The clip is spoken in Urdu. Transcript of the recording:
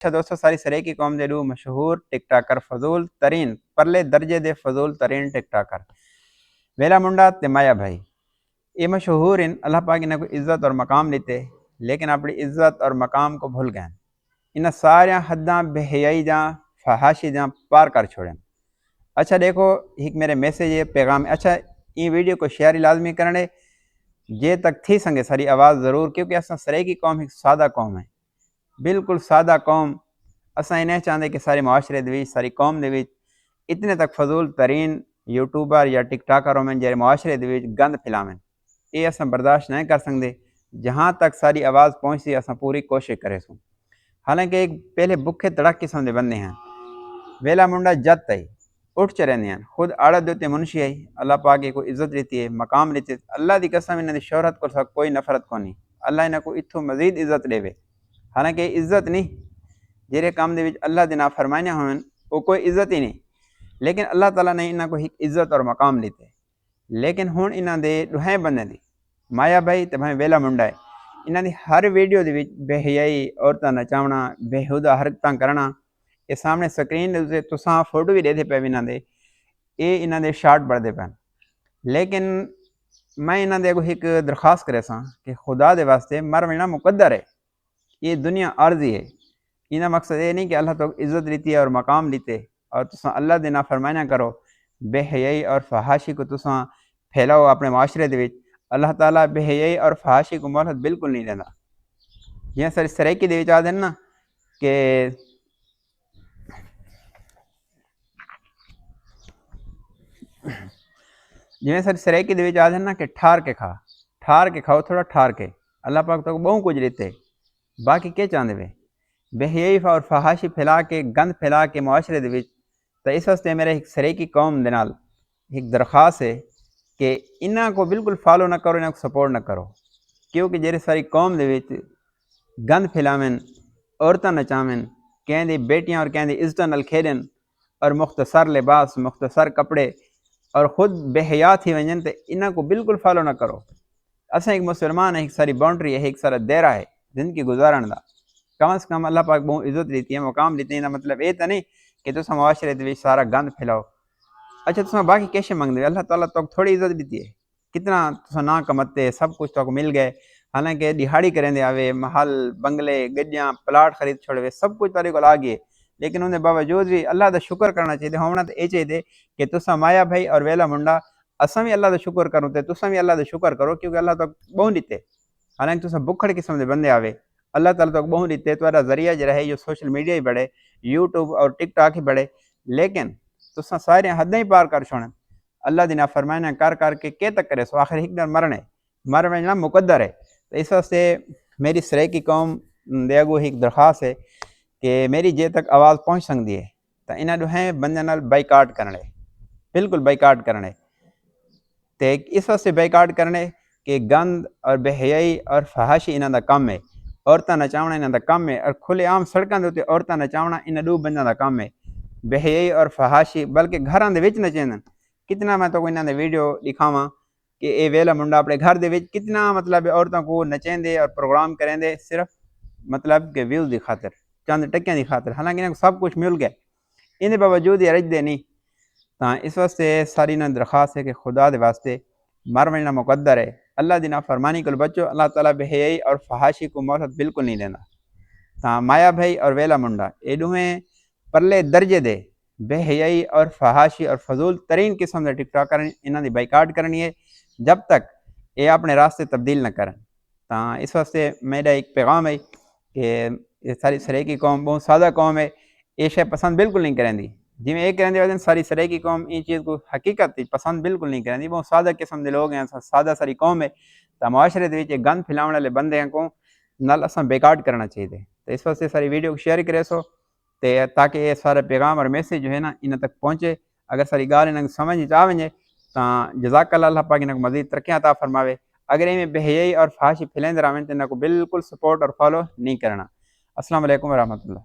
اچھا دوستو، ساری سریکی قوم دے دو مشہور ٹک ٹاکر فضول ترین پرلے درجے دے فضول ترین ٹک ٹاکر ویلا منڈا تے مایا بھائی، یہ مشہور ان اللہ پاک انہیں کوئی عزت اور مقام لیتے، لیکن اپنی عزت اور مقام کو بھول گئے۔ انہیں سارے حداں بے حیائی جاں فحاشی جاں پار کر چھوڑیں۔ اچھا دیکھو، ایک میرے میسیج ہے، پیغام ہے۔ اچھا یہ ویڈیو کو شیئر لازمی کرنے جے تک تھی سنگے ساری آواز ضرور، کیونکہ اساں سریکی قوم ایک سادہ قوم ہے، بالکل سادہ قوم۔ اساں انہیں چاہتے کہ سارے معاشرے دے وچ، ساری قوم دے وچ اتنے تک فضول ترین یوٹیوبر یا ٹک ٹاکر ہومن جڑے معاشرے دے وچ گند پھیلاویں، یہ اساں برداشت نہیں کر سکتے۔ جہاں تک ساری آواز پہنچتی اساں پوری کوشش کرے سوں۔ حالانکہ ایک پہلے بکھے تڑک قسم دے بندے ہیں، ویلا منڈا جت ہے، اٹھ چ رہندے ہیں، خود عادت دیتے منشی ہے، اللہ پاک کو عزت لیتی ہے، مقام لیتی ہے۔ اللہ دی قسم انہاں دی شہرت کو کوئی نفرت کو نہیں، اللہ انہاں کو اتھوں مزید عزت دے۔ حالانکہ عزت نہیں، جہرے کام دے وچ اللہ دی نافرمانیاں ہوئیں وہ کوئی عزت ہی نہیں، لیکن اللہ تعالیٰ نے انہاں کو ایک عزت اور مقام لیتے۔ لیکن ہن انہاں دے دوہیں بندے دی، مایا بھائی تے بھائی ویلا منڈا ہے، انہاں دی ہر ویڈیو دے وچ بے حیائی، عورتاں نچاونا، بےہودہ حرکتاں کرنا، یہ سامنے سکرین دے تساں فوٹو بھی دیتے پے انہاں دے، یہ انہاں دے شارٹ بڑھتے پے۔ لیکن میں انہاں دے ایک درخواست کرے ساں کہ خدا دے واسطے مر ملنا مقدر ہے، یہ دنیا عارضی ہے۔ انہاں مقصد یہ نہیں کہ اللہ تو عزت لیتی ہے اور مقام لیتے اور تساں اللہ دے نافرمانیاں کرو، بے حیائی اور فحاشی کو تساں پھیلاؤ اپنے معاشرے دے وچ۔ اللہ تعالیٰ بے حیائی اور فحاشی کو مہلت بالکل نہیں دینا۔ جیسے ساری سریکی دے وچ آ دین نا کہ جویں ساری سریکی دے وچ آ دین نا کہ ٹھار کے کھا، ٹھار کے کھاؤ، تھوڑا ٹھار کے۔ اللہ پاک تو بہت کچھ دیتے، باقی کیا چاہتے وے؟ بے حیائی اور فحاشی پھیلا کے، گند پھیلا کے معاشرے دے وچ۔ تو اس واسطے میرے ایک سریکی قوم دے نال ایک درخواست ہے کہ انہاں کو بالکل فالو نہ کرو، انہاں کو سپورٹ نہ کرو، کیونکہ جڑے ساری قوم دے وچ گند پھیلاویں، عورتاں نچاویں، کہیں دی بیٹیاں اور کہیں دی عزتاں نال کھیڈن، اور مختصر لباس، مختصر کپڑے، اور خود بے حیا تھی ونجن، تے انہاں کو بالکل فالو نہ کرو۔ اساں ایک مسلمان ہے، ایک ساری باؤنڈری ہے، ایک سارا دائرہ ہے زندگی گزارن دا۔ کم از کم اللہ پاک بہت عزت لیتی ہے، مقام لیتی ہے۔ مطلب یہ تو نہیں کہ تساں معاشرے دے وچ سارا گند پھیلاؤ۔ اچھا تساں باقی کیسے منگدے؟ اللہ تعالیٰ تو تھوڑی عزت دیتی ہے، کتنا تساں نہ کمتے، سب کچھ تو مل گئے، حالانکہ دہاڑی کریں دے آوے، محل، بنگلے، گڈیاں، پلاٹ خرید چھوڑے، سب کچھ تارے کو آ گئے، لیکن ان دے باوجود بھی اللہ دا شکر کرنا چاہیے۔ ہونا تو یہ چاہیے کہ تساں مایا بھائی اور ویلا منڈا اساں بھی اللہ دا شکر کروں تے تساں بھی اللہ دا شکر کرو، کیونکہ اللہ تو بہت دیتے۔ حالانکہ تساں بکھڑ قسم دے بندے آوے، اللہ تعالیٰ تو بہت دیتے، تو ذریعہ جو ہے یہ سوشل میڈیا ہی بڑھے، یوٹیوب اور ٹک ٹاک ہی بڑھے، لیکن تساں سارے حدیں ہی پار کر چھوڑیں، اللہ دی نافرمانیاں کر کے کی تک کرے سو، آخر ایک دن مرنے، مر ملنا مقدر ہے۔ تو اس واسطے میری سریکی قوم دے اگوں ایک درخواست ہے کہ میری جے تک آواز پہنچ سکتی ہے تو انہاں دوہیں بندے نال بائیکاٹ کرنے، بالکل بائیکاٹ کرنے۔ تے اس واسطے بائیکاٹ کرنے کہ گند اور بے حیائی اور فحاشی انہاں دا کم ہے، عورتاں نچاونا انہاں دا کم ہے، اور کھلے عام سڑکاں دے اوتے عورتاں نچاونا انہاں دو بندیاں دا کم ہے۔ بے حیائی اور فحاشی بلکہ گھراں دے وچ نچیندن، کتنا میں تو انہاں دے ویڈیو دکھاواں کہ اے ویلا منڈا اپنے گھر دے وچ کتنا مطلب عورتاں کو نچیندے اور پروگرام کریندے، صرف مطلب کہ ویوز دی خاطر، چند ٹکیاں دی خاطر، حالانکہ انہاں کو سب کچھ مل گیا، ان دے باوجود یہ رجدے نہیں۔ تاں اس واسطے ساری انہاں درخواست ہے کہ خدا دے واسطے مر ملنا مقدر ہے، اللہ دی نافرمانی کو بچو، اللہ تعالیٰ بے حیائی اور فحاشی کو مہلت بالکل نہیں دینا۔ تاں مایا بھائی اور ویلا منڈا یہ دوہیں پرلے درجے دے بے حیائی اور فحاشی اور فضول ترین قسم دے ٹک ٹاک کریں، انہاں دی بائیکاٹ کرنی ہے جب تک یہ اپنے راستے تبدیل نہ کریں۔ تاں اس واسطے میرا ایک پیغام ہے کہ یہ ساری سریکی قوم بہت سادہ قوم ہے، یہ شے پسند بالکل نہیں کریں دی، جی میں ایک کریں دی ساری سریکی قوم ان چیز کو حقیقت پسند بالکل نہیں کریں دی، بہت سادہ قسم دے لوگ ہیں، سادہ ساری قوم ہے۔ تو معاشرے دے وچ گند پھیلاؤن والے بندے کو نال اساں بیکاٹ کرنا چاہیے۔ تو اس واسطے ساری ویڈیو کو شیئر کرے سو تے تاکہ یہ سارا پیغام اور میسیج جو ہے نا انہاں تک پہنچے۔ اگر ساری گال انہاں کو سمجھ آ ونجے تاں جزاک اللہ، اللہ پاک انہاں کو مزید ترقیاں عطا فرماوے۔ اگر میں بے حیائی اور فحاشی پھیلیندے رہویں تے انہاں کو بالکل سپورٹ اور فالو نہیں کرنا۔ السلام علیکم ورحمۃ اللہ۔